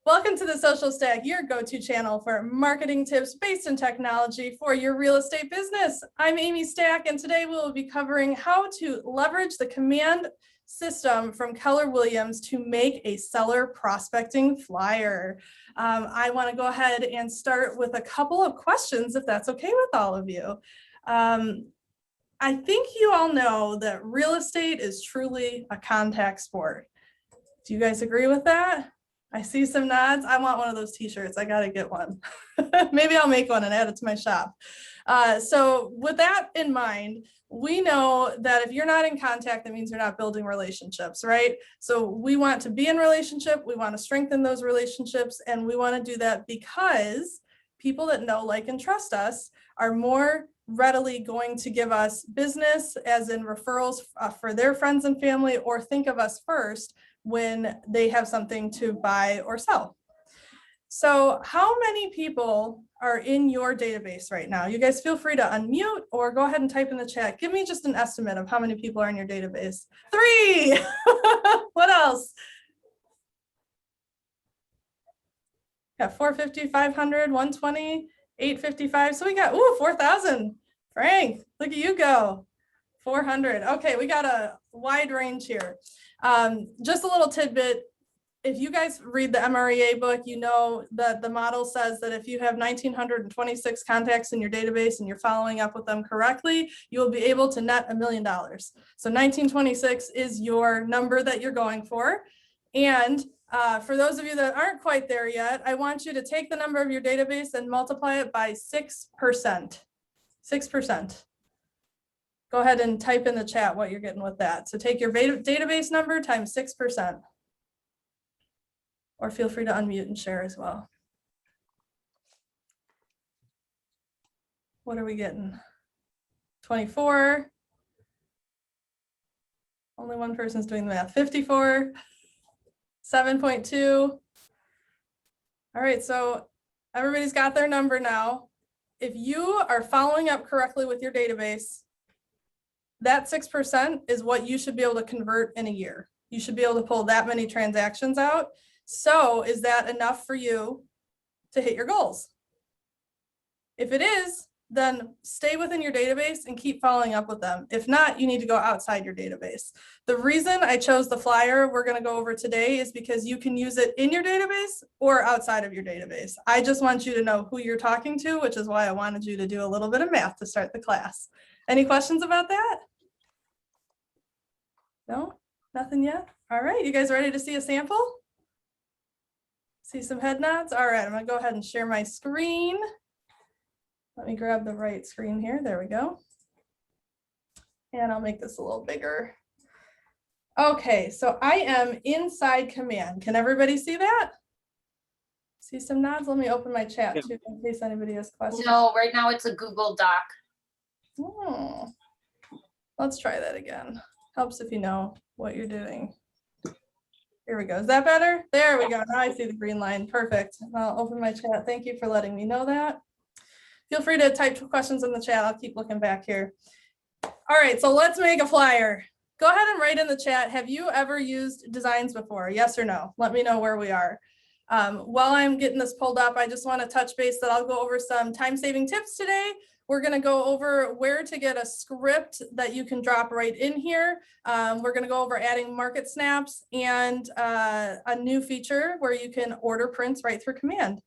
Welcome to the Social Stack, your go-to channel for marketing tips based in technology for your real estate business. I'm Amy Stack, and today we will be covering how to leverage the command system from Keller Williams to make a seller prospecting flyer. I want to go ahead and start with a couple of questions, if that's okay with all of you. I think you all know that real estate is truly a contact sport. Do you guys agree with that? I see some nods. I want one of those t-shirts. I got to get one. Maybe I'll make one and add it to my shop. So with that in mind, we know that if you're not in contact, that means you're not building relationships, right? So we want to be in relationship. We want to strengthen those relationships. And we want to do that because people that know, like, and trust us are more readily going to give us business, as in referrals for their friends and family, or think of us first when they have something to buy or sell. So how many people are in your database right now? You guys feel free to unmute or go ahead and type in the chat. Give me just an estimate of how many people are in your database. 3. What else? Got 450, 500, 120, 855. So we got 4,000. Frank, look at you go. 400. Okay, we got a wide range here. Just a little tidbit. If you guys read the MREA book, you know that the model says that if you have 1,926 contacts in your database and you're following up with them correctly, you will be able to net $1 million. So 1926 is your number that you're going for. And for those of you that aren't quite there yet, I want you to take the number of your database and multiply it by 6%. 6%. Go ahead and type in the chat what you're getting with that. So take your database number times 6%. Or feel free to unmute and share as well. What are we getting? 24. Only one person's doing the math. 54. 7.2. All right, so everybody's got their number now. If you are following up correctly with your database, that 6% is what you should be able to convert in a year. You should be able to pull that many transactions out. So is that enough for you to hit your goals? If it is, then stay within your database and keep following up with them. If not, you need to go outside your database. The reason I chose the flyer we're going to go over today is because you can use it in your database or outside of your database. I just want you to know who you're talking to, which is why I wanted you to do a little bit of math to start the class. Any questions about that? No, nothing yet. All right, you guys ready to see a sample? See some head nods? All right, I'm gonna go ahead and share my screen. Let me grab the right screen here. There we go. And I'll make this a little bigger. Okay, so I am inside Command. Can everybody see that? See some nods? Let me open my chat too, in case anybody has questions. No, right now it's a Google Doc. Oh, let's try that again. Helps if you know what you're doing. Here we go. Is that better? There we go. Now I see the green line. Perfect. I'll open my chat. Thank you for letting me know that. Feel free to type questions in the chat. I'll keep looking back here. All right, so let's make a flyer. Go ahead and write in the chat. Have you ever used designs before? Yes or no? Let me know where we are. While I'm getting this pulled up, I just want to touch base that I'll go over some time-saving tips today. We're going to go over where to get a script that you can drop right in here. We're going to go over adding market snaps and a new feature where you can order prints right through Command.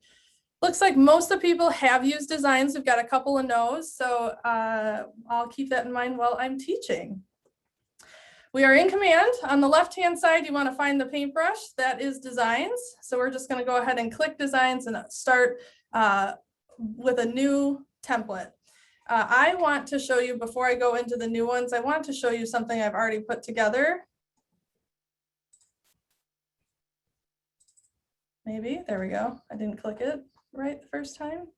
Looks like most of the people have used designs. We've got a couple of no's, so I'll keep that in mind while I'm teaching. We are in Command. On the left-hand side, you want to find the paintbrush. That is designs. So we're just going to go ahead and click designs and start with a new template. I want to show you, before I go into the new ones, I want to show you something I've already put together. Maybe, there we go. I didn't click it right the first time.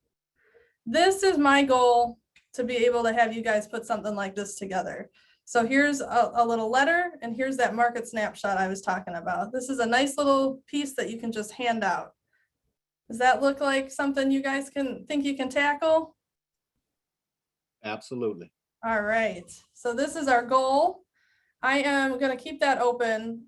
This is my goal, to be able to have you guys put something like this together. So here's a little letter, and here's that market snapshot I was talking about. This is a nice little piece that you can just hand out. Does that look like something you guys think you can tackle? Absolutely. All right, so this is our goal. I am going to keep that open,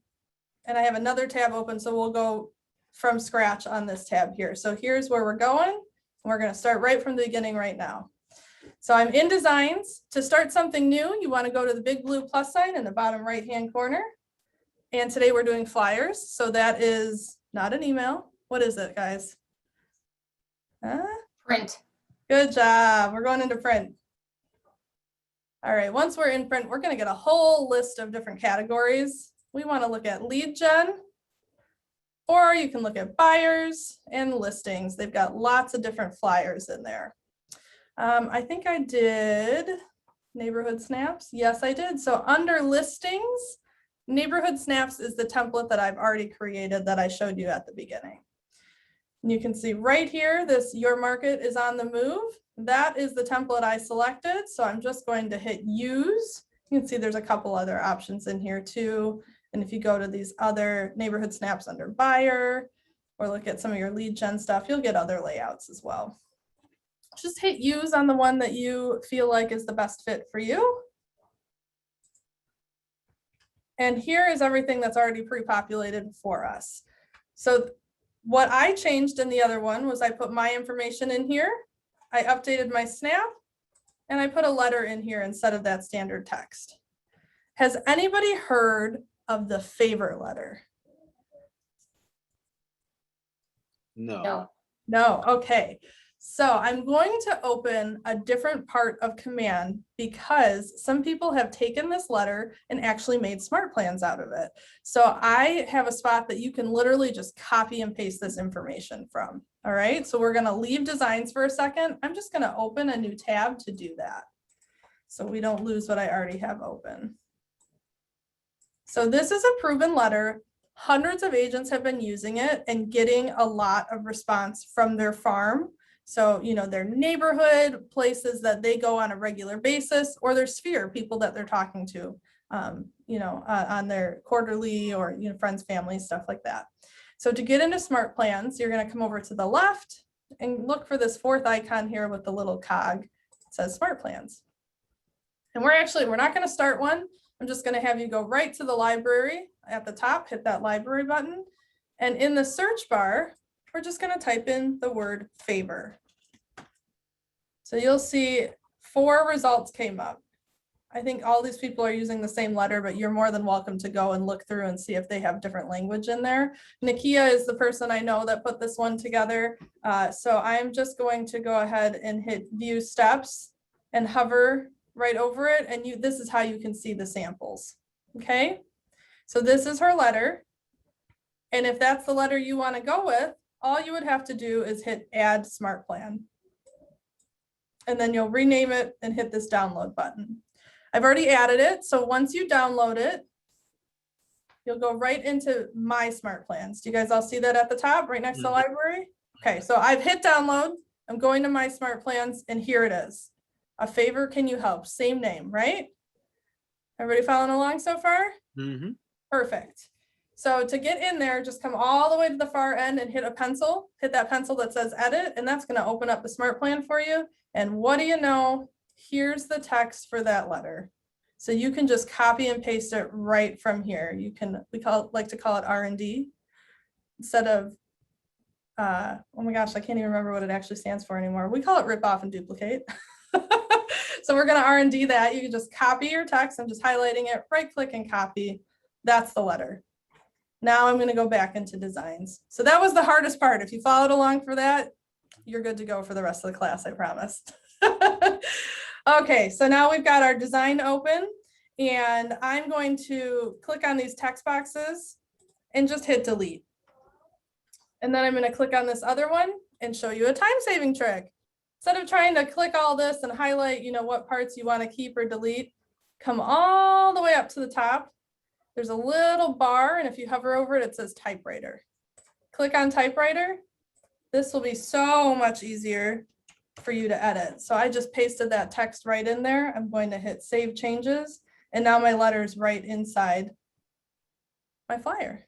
and I have another tab open, so we'll go from scratch on this tab here. So here's where we're going. We're going to start right from the beginning right now. So I'm in designs. To start something new, you want to go to the big blue plus sign in the bottom right-hand corner. And today we're doing flyers. So that is not an email. What is it, guys? Print. Good job. We're going into print. All right, once we're in print, we're going to get a whole list of different categories. We want to look at lead gen, or you can look at buyers and listings. They've got lots of different flyers in there. I think I did neighborhood snaps. Yes, I did. So under listings, neighborhood snaps is the template that I've already created that I showed you at the beginning. And you can see right here, this your market is on the move. That is the template I selected. So I'm just going to hit use. You can see there's a couple other options in here too. And if you go to these other neighborhood snaps under buyer, or look at some of your lead gen stuff, you'll get other layouts as well. Just hit use on the one that you feel like is the best fit for you. And here is everything that's already pre-populated for us. So what I changed in the other one was I put my information in here. I updated my snap and I put a letter in here instead of that standard text. Has anybody heard of the favor letter? No. No, okay. So I'm going to open a different part of command because some people have taken this letter and actually made smart plans out of it. So I have a spot that you can literally just copy and paste this information from. All right, so we're going to leave designs for a second. I'm just going to open a new tab to do that, so we don't lose what I already have open. So this is a proven letter. Hundreds of agents have been using it and getting a lot of response from their farm. So, you know, their neighborhood, places that they go on a regular basis, or their sphere, people that they're talking to, you know, on their quarterly or, you know, friends, family, stuff like that. So to get into smart plans, you're going to come over to the left and look for this fourth icon here with the little cog. It says smart plans. And we're not going to start one. I'm just going to have you go right to the library at the top, hit that library button. And in the search bar, we're just going to type in the word favor. So you'll see 4 results came up. I think all these people are using the same letter, but you're more than welcome to go and look through and see if they have different language in there. Nakia is the person I know that put this one together. So I'm just going to go ahead and hit view steps and hover right over it. And this is how you can see the samples. Okay, so this is her letter. And if that's the letter you want to go with, all you would have to do is hit add smart plan. And then you'll rename it and hit this download button. I've already added it. So once you download it, you'll go right into my smart plans. Do you guys all see that at the top right next to the library? Okay, so I've hit download. I'm going to my smart plans and here it is. A favor, can you help? Same name, right? Everybody following along so far? Mm-hmm. Perfect. So to get in there, just come all the way to the far end and hit a pencil. Hit that pencil that says edit, and that's going to open up the smart plan for you. And what do you know? Here's the text for that letter. So you can just copy and paste it right from here. You can, like to call it R&D instead of, oh my gosh, I can't even remember what it actually stands for anymore. We call it rip off and duplicate. So we're going to R&D that. You can just copy your text. I'm just highlighting it, right click and copy. That's the letter. Now I'm going to go back into designs. So that was the hardest part. If you followed along for that, you're good to go for the rest of the class, I promise. Okay, so now we've got our design open and I'm going to click on these text boxes and just hit delete. And then I'm going to click on this other one and show you a time-saving trick. Instead of trying to click all this and highlight, you know, what parts you want to keep or delete, come all the way up to the top. There's a little bar, and if you hover over it, it says typewriter. Click on typewriter. This will be so much easier for you to edit. So I just pasted that text right in there. I'm going to hit save changes, and now my letter's right inside my flyer.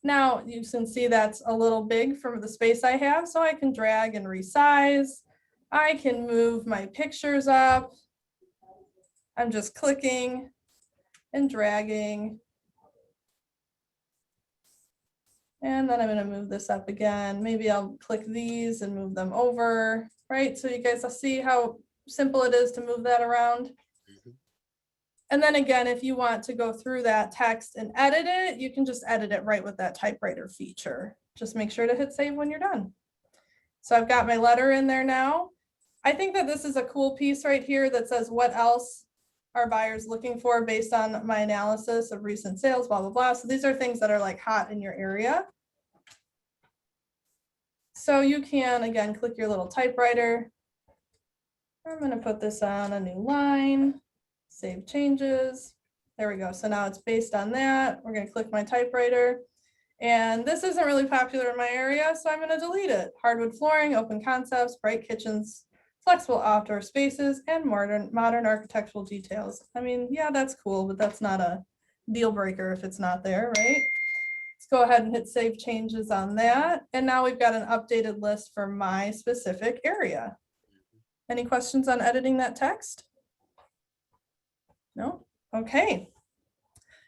Now you can see that's a little big for the space I have, so I can drag and resize. I can move my pictures up. I'm just clicking and dragging And then I'm going to move this up again. Maybe I'll click these and move them over, right? So you guys will see how simple it is to move that around. And then again, if you want to go through that text and edit it, you can just edit it right with that typewriter feature. Just make sure to hit save when you're done. So I've got my letter in there now. I think that this is a cool piece right here that says what else are buyers looking for based on my analysis of recent sales, blah, blah, blah. So these are things that are like hot in your area. So you can, again, click your little typewriter. I'm going to put this on a new line, save changes. There we go. So now it's based on that. We're going to click my typewriter. And this isn't really popular in my area, so I'm going to delete it. Hardwood flooring, open concepts, bright kitchens, flexible outdoor spaces, and modern architectural details. I mean, yeah, that's cool, but that's not a deal breaker if it's not there, right? Let's go ahead and hit save changes on that. And now we've got an updated list for my specific area. Any questions on editing that text? No? Okay.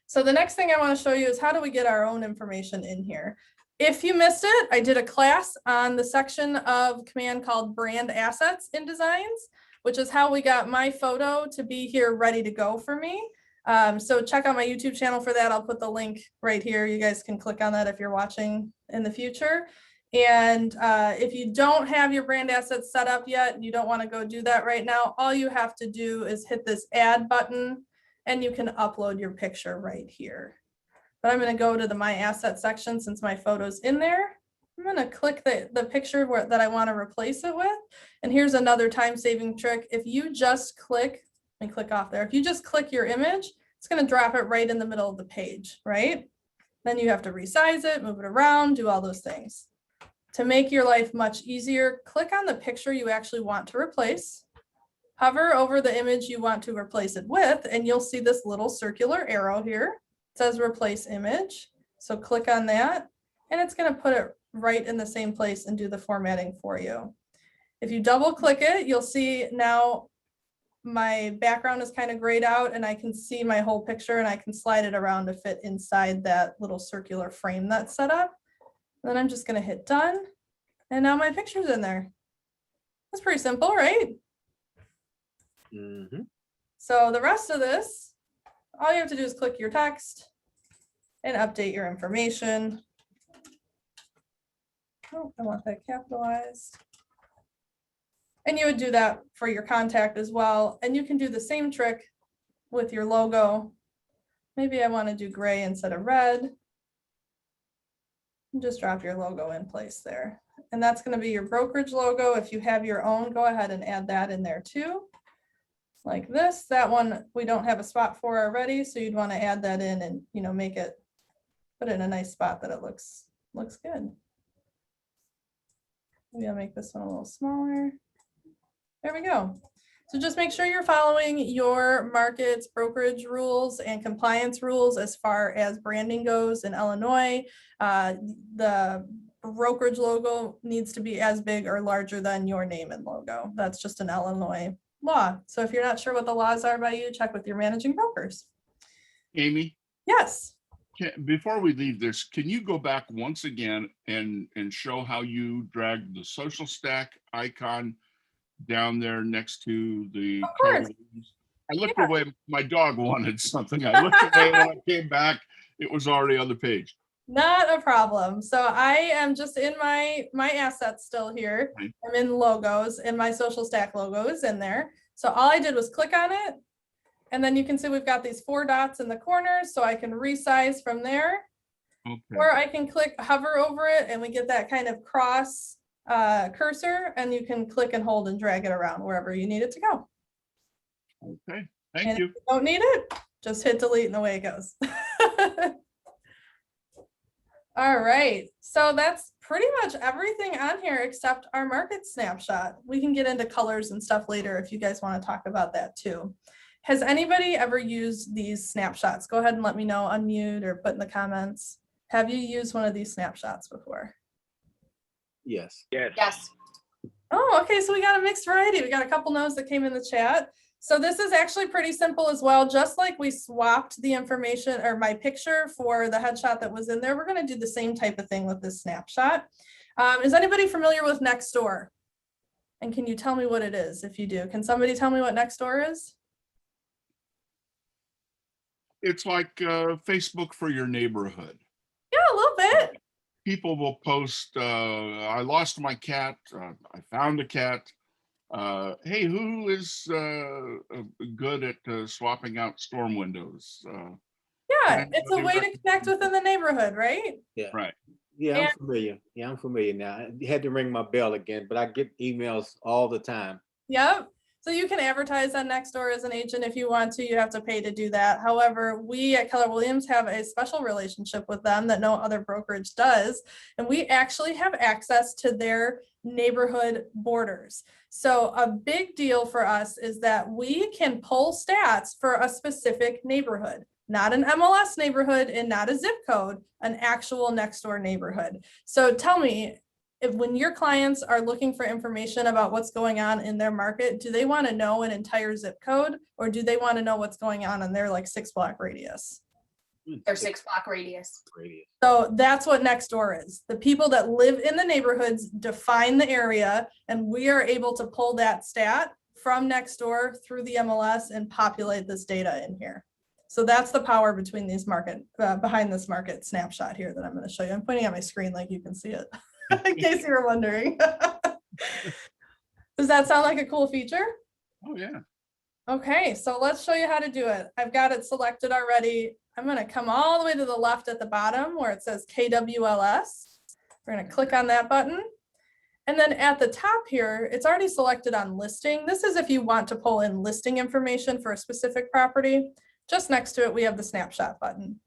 So the next thing I want to show you is how do we get our own information in here? If you missed it, I did a class on the section of command called brand assets in designs, which is how we got my photo to be here ready to go for me. So check out my YouTube channel for that. I'll put the link right here. You guys can click on that if you're watching in the future. And if you don't have your brand assets set up yet, you don't want to go do that right now, all you have to do is hit this add button and you can upload your picture right here. But I'm going to go to the my asset section since my photo's in there. I'm going to click the picture that I want to replace it with. And here's another time-saving trick. If you just click, let me click off there. If you just click your image, it's going to drop it right in the middle of the page, right? Then you have to resize it, move it around, do all those things. To make your life much easier, click on the picture you actually want to replace. Hover over the image you want to replace it with, and you'll see this little circular arrow here. It says replace image. So click on that, and it's going to put it right in the same place and do the formatting for you. If you double click it, you'll see now my background is kind of grayed out and I can see my whole picture and I can slide it around to fit inside that little circular frame that's set up. Then I'm just going to hit done. And now my picture's in there. That's pretty simple, right? Mm-hmm. So the rest of this, all you have to do is click your text and update your information. Oh, I want that capitalized. And you would do that for your contact as well. And you can do the same trick with your logo. Maybe I want to do gray instead of red. And just drop your logo in place there. And that's going to be your brokerage logo. If you have your own, go ahead and add that in there too. Like this, that one we don't have a spot for already, so you'd want to add that in and, you know, make it, put it in a nice spot that it looks good. Maybe I'll make this one a little smaller. There we go. So just make sure you're following your market's brokerage rules and compliance rules as far as branding goes in Illinois. The brokerage logo needs to be as big or larger than your name and logo. That's just an Illinois law. So if you're not sure what the laws are by you, check with your managing brokers. Amy? Yes. Before we leave this, can you go back once again and show how you dragged the social stack icon down there next to the Of course. I looked away, my dog wanted something. I looked away when I came back, it was already on the page. Not a problem. So I am just in my assets still here. Right. I'm in logos and my social stack logo is in there. So all I did was click on it. And then you can see we've got these 4 dots in the corners, so I can resize from there. Okay. Or I can hover over it and we get that kind of cross cursor, and you can click and hold and drag it around wherever you need it to go. Okay, thank And you. if you don't need it, just hit delete and away it goes. All right, so that's pretty much everything on here except our market snapshot. We can get into colors and stuff later if you guys want to talk about that too. Has anybody ever used these snapshots? Go ahead and let me know, unmute or put in the comments. Have you used one of these snapshots before? Yes. Yes. Oh, okay, so we got a mixed variety. We got a couple no's that came in the chat. So this is actually pretty simple as well. Just like we swapped the information or my picture for the headshot that was in there, we're going to do the same type of thing with this snapshot. Is anybody familiar with Nextdoor? And can you tell me what it is if you do? Can somebody tell me what Nextdoor is? It's like Facebook for your neighborhood. Yeah, a little bit. People will post, I lost my cat, I found a cat. Hey, who is good at swapping out storm windows? Yeah, it's a way to connect within the neighborhood, right? Yeah. Right. Yeah, And- I'm familiar. Yeah, I'm familiar now. I had to ring my bell again, but I get emails all the time. Yep. So you can advertise on Nextdoor as an agent if you want to. You have to pay to do that. However, we at Keller Williams have a special relationship with them that no other brokerage does. And we actually have access to their neighborhood borders. So a big deal for us is that we can pull stats for a specific neighborhood, not an MLS neighborhood and not a zip code, an actual Nextdoor neighborhood. So tell me, if when your clients are looking for information about what's going on in their market, do they want to know an entire zip code or do they want to know what's going on in their like 6-block radius? Their 6-block radius. So that's what Nextdoor is. The people that live in the neighborhoods define the area, and we are able to pull that stat from Nextdoor through the MLS and populate this data in here. So that's the power between these behind this market snapshot here that I'm going to show you. I'm pointing at my screen like you can see it in case you were wondering. Does that sound like a cool feature? Oh, yeah. Okay, so let's show you how to do it. I've got it selected already. I'm going to come all the way to the left at the bottom where it says KWLS. We're going to click on that button. And then at the top here, it's already selected on listing. This is if you want to pull in listing information for a specific property. Just next to it, we have the snapshot button.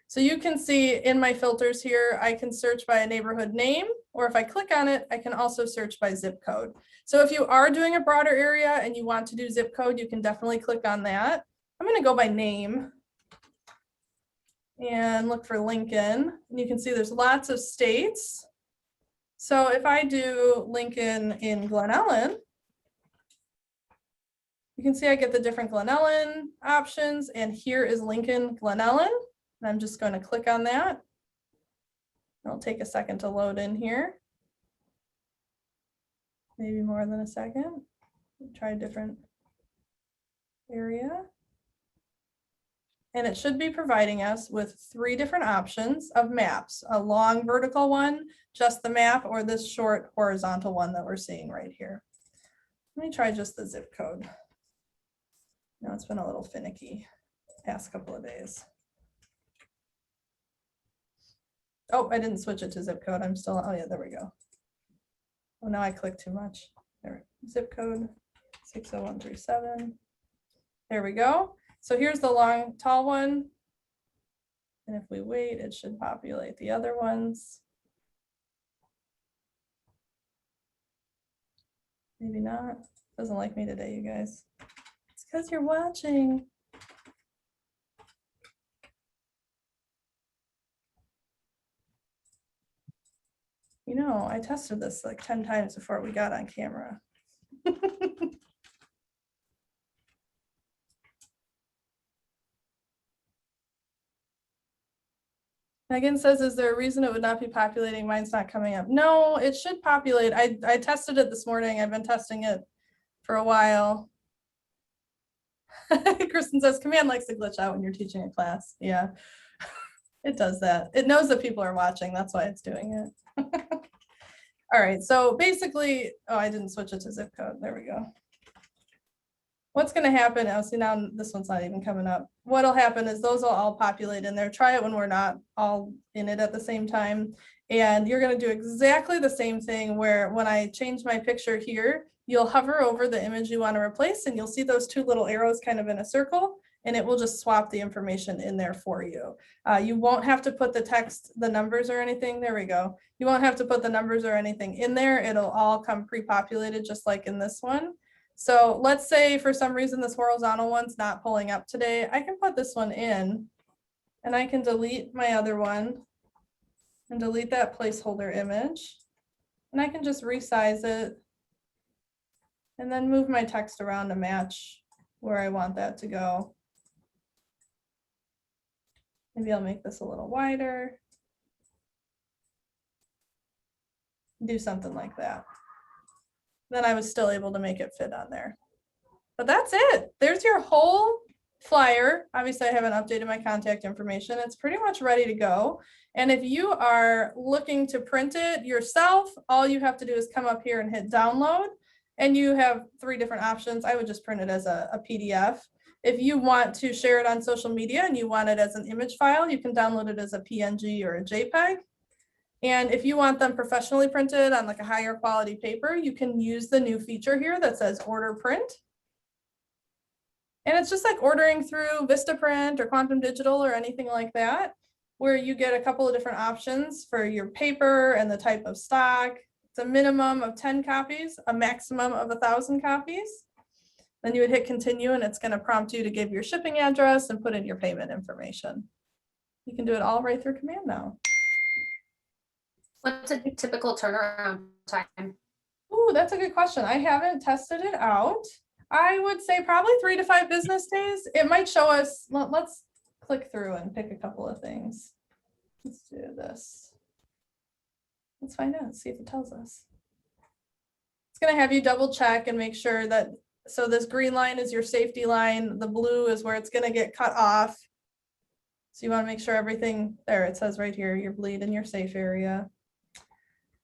So you can see in my filters here, I can search by a neighborhood name, or if I click on it, I can also search by zip code. So if you are doing a broader area and you want to do zip code, you can definitely click on that. I'm going to go by name and look for Lincoln. And you can see there's lots of states. So if I do Lincoln in Glen Ellen, you can see I get the different Glen Ellen options, and here is Lincoln Glen Ellen. And I'm just going to click on that. It'll take a second to load in here. Maybe more than a second. Try a different area. And it should be providing us with 3 different options of maps, a long vertical one, just the map, or this short horizontal one that we're seeing right here. Let me try just the zip code. Now it's been a little finicky the past couple of days. Oh, I didn't switch it to zip code. I'm still, oh yeah, there we go. Oh, now I clicked too much. There, zip code 60137. There we go. So here's the long, tall one. And if we wait, it should populate the other ones. Maybe not. Doesn't like me today, you guys. It's because you're watching. You know, I tested this like 10 times before we got on camera. Megan says, is there a reason it would not be populating? Mine's not coming up. No, it should populate. I tested it this morning. I've been testing it for a while. Kristen says, Command likes to glitch out when you're teaching a class. Yeah, it does that. It knows that people are watching. That's why it's doing it. All right, so basically, oh, I didn't switch it to zip code. There we go. What's going to happen? Oh, see, now this one's not even coming up. What'll happen is those will all populate in there. Try it when we're not all in it at the same time. And you're going to do exactly the same thing where when I change my picture here, you'll hover over the image you want to replace and you'll see those 2 little arrows kind of in a circle, and it will just swap the information in there for you. You won't have to put the text, the numbers or anything. There we go. You won't have to put the numbers or anything in there. It'll all come pre-populated just like in this one. So let's say for some reason this horizontal one's not pulling up today. I can put this one in and I can delete my other one and delete that placeholder image. And I can just resize it and then move my text around to match where I want that to go. Maybe I'll make this a little wider. Do something like that. Then I was still able to make it fit on there. But that's it. There's your whole flyer. Obviously, I haven't updated my contact information. It's pretty much ready to go. And if you are looking to print it yourself, all you have to do is come up here and hit download. And you have 3 different options. I would just print it as a PDF. If you want to share it on social media and you want it as an image file, you can download it as a PNG or a JPEG. And if you want them professionally printed on like a higher quality paper, you can use the new feature here that says order print. And it's just like ordering through Vistaprint or Quantum Digital or anything like that, where you get a couple of different options for your paper and the type of stock. It's a minimum of 10 copies, a maximum of 1,000 copies. Then you would hit continue and it's going to prompt you to give your shipping address and put in your payment information. You can do it all right through command now. What's a typical turnaround time? Ooh, that's a good question. I haven't tested it out. I would say probably 3 to 5 business days. It might show us, let's click through and pick a couple of things. Let's do this. Let's find out, see if it tells us. It's going to have you double check and make sure that, so this green line is your safety line. The blue is where it's going to get cut off. So you want to make sure everything there, it says right here, your bleed in your safe area.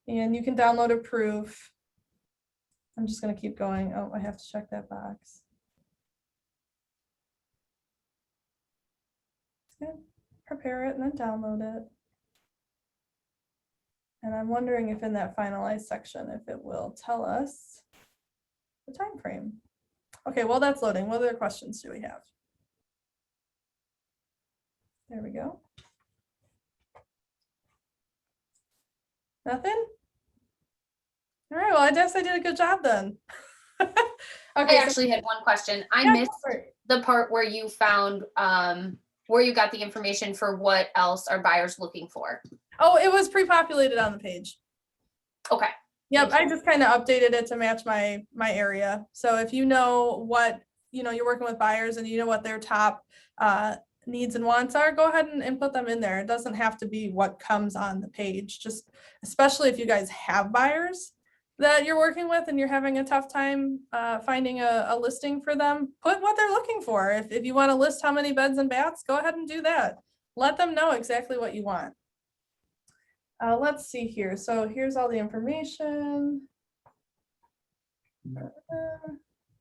And you can download a proof. I'm just going to keep going. Oh, I have to check that box. Good. Prepare it and then download it. And I'm wondering if in that finalize section, if it will tell us the time frame. Okay, well, that's loading. What other questions do we have? There we go. Nothing? All right, well, I guess I did a good job then. I Okay, actually had one question. I yeah, missed go for it. the part where you found, where you got the information for what else are buyers looking for. Oh, it was pre-populated on the page. Okay. Yep, Thank I just kind of updated it to match my area. So if you know what, you're working with buyers and you know what their top needs and wants are, go ahead and put them in there. It doesn't have to be what comes on the page, just especially if you guys have buyers that you're working with and you're having a tough time finding a listing for them, put what they're looking for. If you want to list how many beds and baths, go ahead and do that. Let them know exactly what you want. Let's see here. So here's all the information.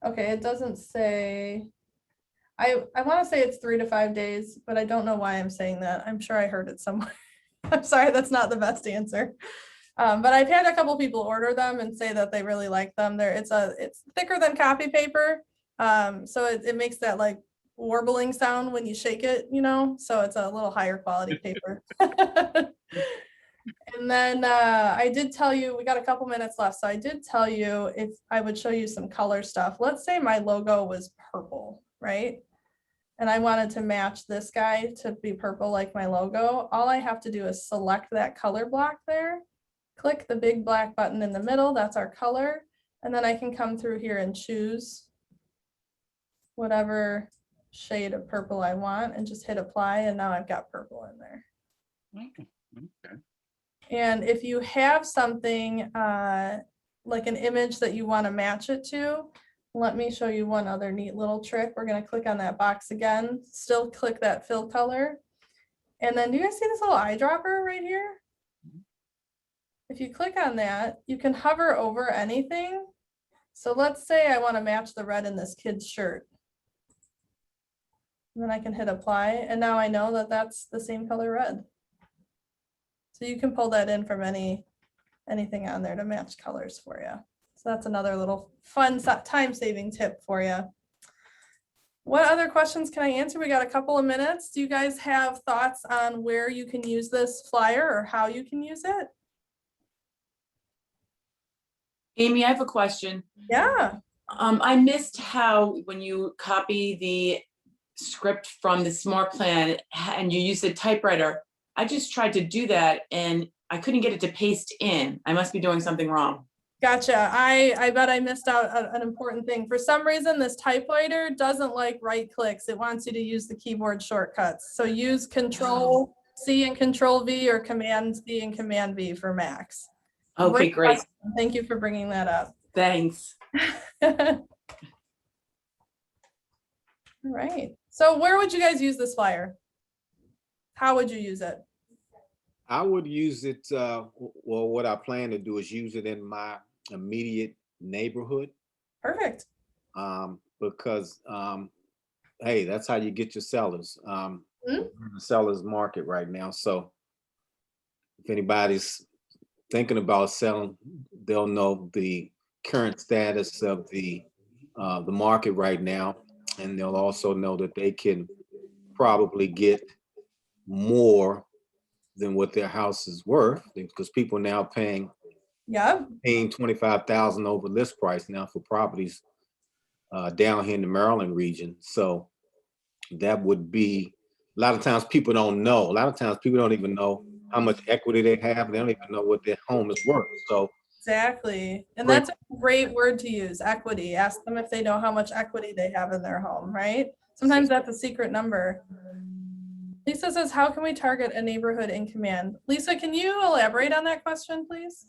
Okay, it doesn't say. I want to say it's 3 to 5 days, but I don't know why I'm saying that. I'm sure I heard it somewhere. I'm sorry, that's not the best answer. But I've had a couple people order them and say that they really like them. It's thicker than copy paper. So it makes that like warbling sound when you shake it, so it's a little higher quality paper. And then I did tell you, we got a couple minutes left. So I did tell you if I would show you some color stuff. Let's say my logo was purple, right? And I wanted to match this guy to be purple like my logo. All I have to do is select that color block there. Click the big black button in the middle. That's our color. And then I can come through here and choose whatever shade of purple I want and just hit apply. And now I've got purple in there. Okay. And if you have something like an image that you want to match it to, let me show you one other neat little trick. We're going to click on that box again, still click that fill color. And then do you guys see this little eyedropper right here? If you click on that, you can hover over anything. So let's say I want to match the red in this kid's shirt. And then I can hit apply. And now I know that that's the same color red. So you can pull that in from anything on there to match colors for you. So that's another little fun time-saving tip for you. What other questions can I answer? We got a couple of minutes. Do you guys have thoughts on where you can use this flyer or how you can use it? Amy, I have a question. Yeah. I missed how when you copy the script from the Smart Plan and you use the typewriter, I just tried to do that and I couldn't get it to paste in. I must be doing something wrong. Gotcha. I bet I missed out an important thing. For some reason, this typewriter doesn't like right clicks. It wants you to use the keyboard shortcuts. So use Control C and Control V or Command C and Command V for Macs. Okay, great. Question. Thank you for bringing that up. Thanks. All right. So where would you guys use this flyer? How would you use it? I would use it, well, what I plan to do is use it in my immediate neighborhood. Perfect. Because, hey, that's how you get your sellers. We're in the seller's market right now. So if anybody's thinking about selling, they'll know the current status of the market right now. And they'll also know that they can probably get more than what their house is worth, because people now paying $25,000 over list price now for properties down here in the Maryland region. So that would be, a lot of times people don't know. A lot of times people don't even know how much equity they have. They don't even know what their home is worth. So exactly. And that's a great word to use, equity. Ask them if they know how much equity they have in their home, right? Sometimes that's a secret number. Lisa says, how can we target a neighborhood in Command? Lisa, can you elaborate on that question, please?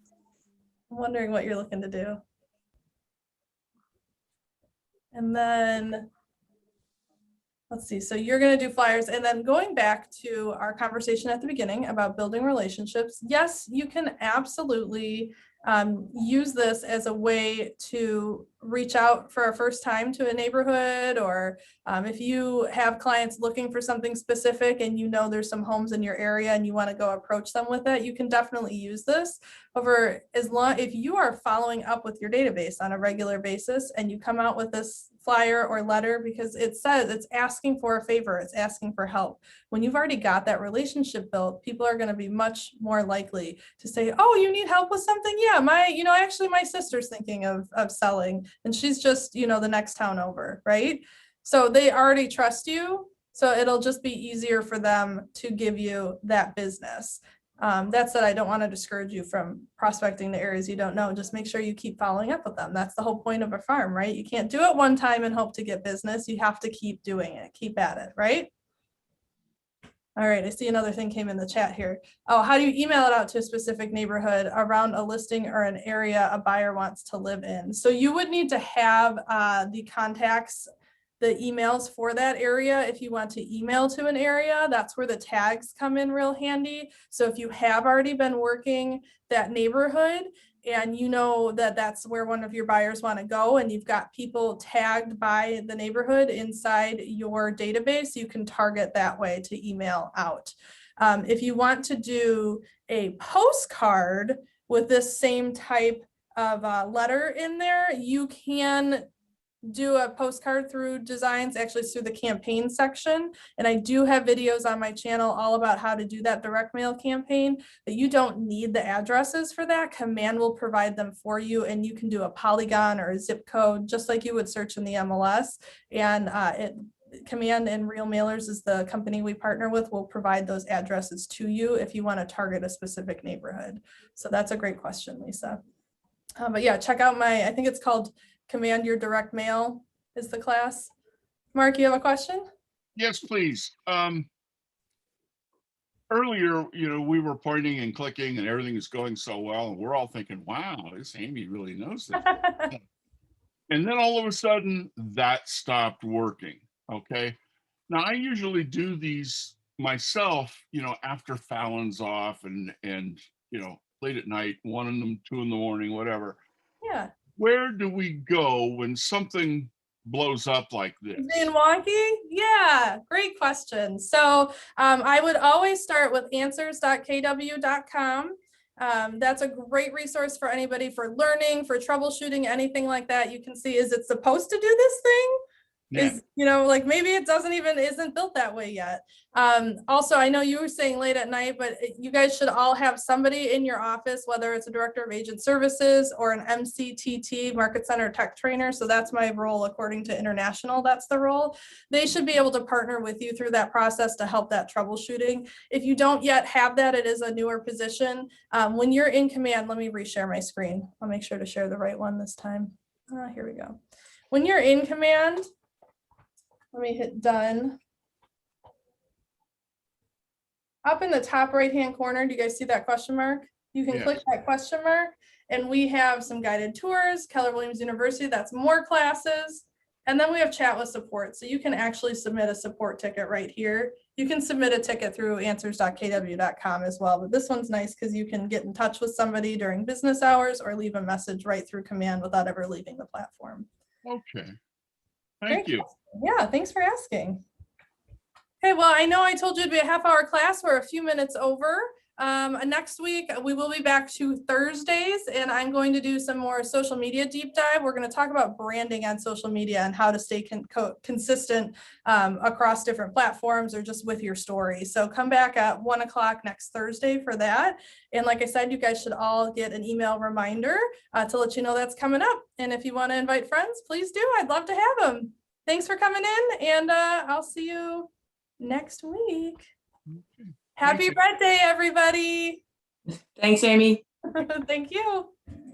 I'm wondering what you're looking to do. And then, let's see, so you're going to do flyers, and then going back to our conversation at the beginning about building relationships. Yes, you can absolutely use this as a way to reach out for a first time to a neighborhood, or if you have clients looking for something specific and you know there's some homes in your area and you want to go approach them with it, you can definitely use this. Over as long, if you are following up with your database on a regular basis and you come out with this flyer or letter, because it says it's asking for a favor, it's asking for help. When you've already got that relationship built, people are going to be much more likely to say, oh, you need help with something? Yeah, actually my sister's thinking of selling, and she's just, the next town over, right? So they already trust you. So it'll just be easier for them to give you that business. That said, I don't want to discourage you from prospecting the areas you don't know. Just make sure you keep following up with them. That's the whole point of a farm, right? You can't do it one time and hope to get business. You have to keep doing it, keep at it, right? All right, I see another thing came in the chat here. Oh, how do you email it out to a specific neighborhood around a listing or an area a buyer wants to live in? So you would need to have the contacts, the emails for that area. If you want to email to an area, that's where the tags come in real handy. So if you have already been working that neighborhood and you know that that's where one of your buyers want to go, and you've got people tagged by the neighborhood inside your database, you can target that way to email out. If you want to do a postcard with this same type of letter in there, you can do a postcard through designs, actually through the campaign section. And I do have videos on my channel all about how to do that direct mail campaign, but you don't need the addresses for that. Command will provide them for you, and you can do a polygon or a zip code, just like you would search in the MLS. And Command and Real Mailers is the company we partner with, will provide those addresses to you if you want to target a specific neighborhood. So that's a great question, Lisa. But yeah, check out I think it's called Command Your Direct Mail is the class. Mark, you have a question? Yes, please. Earlier, we were pointing and clicking and everything is going so well, and we're all thinking, wow, this Amy really knows that. And then all of a sudden that stopped working. Okay. Now I usually do these myself, after Fallon's off and late at night, 1 in the 2 in the morning, whatever. Yeah. Where do we go when something blows up like this? Being wonky? Yeah, great question. So I would always start with answers.kw.com. That's a great resource for anybody for learning, for troubleshooting, anything like that. You can see, is it supposed to do this thing? Yeah. is, you know, like maybe it isn't built that way yet. Also, I know you were saying late at night, but you guys should all have somebody in your office, whether it's a director of agent services or an MCTT, market center tech trainer. So that's my role according to International, that's the role. They should be able to partner with you through that process to help that troubleshooting. If you don't yet have that, it is a newer position. When you're in command, let me reshare my screen. I'll make sure to share the right one this time. Here we go. When you're in command, let me hit done. Up in the top right-hand corner, do you guys see that question mark? You can Yes. click that question mark, and we have some guided tours, Keller Williams University, that's more classes. And then we have chat with support. So you can actually submit a support ticket right here. You can submit a ticket through answers.kw.com as well. But this one's nice because you can get in touch with somebody during business hours or leave a message right through command without ever leaving the platform. Okay. Great. Thank you. Yeah, thanks for asking. Okay, well, I know I told you it'd be a half-hour class. We're a few minutes over. Next week, we will be back to Thursdays, and I'm going to do some more social media deep dive. We're going to talk about branding on social media and how to stay consistent across different platforms or just with your story. So come back at 1 o'clock next Thursday for that. And like I said, you guys should all get an email reminder to let you know that's coming up. And if you want to invite friends, please do. I'd love to have them. Thanks for coming in, and I'll see you next week. Okay. Happy Thanks. birthday, everybody. Thanks, Amy. Thank you.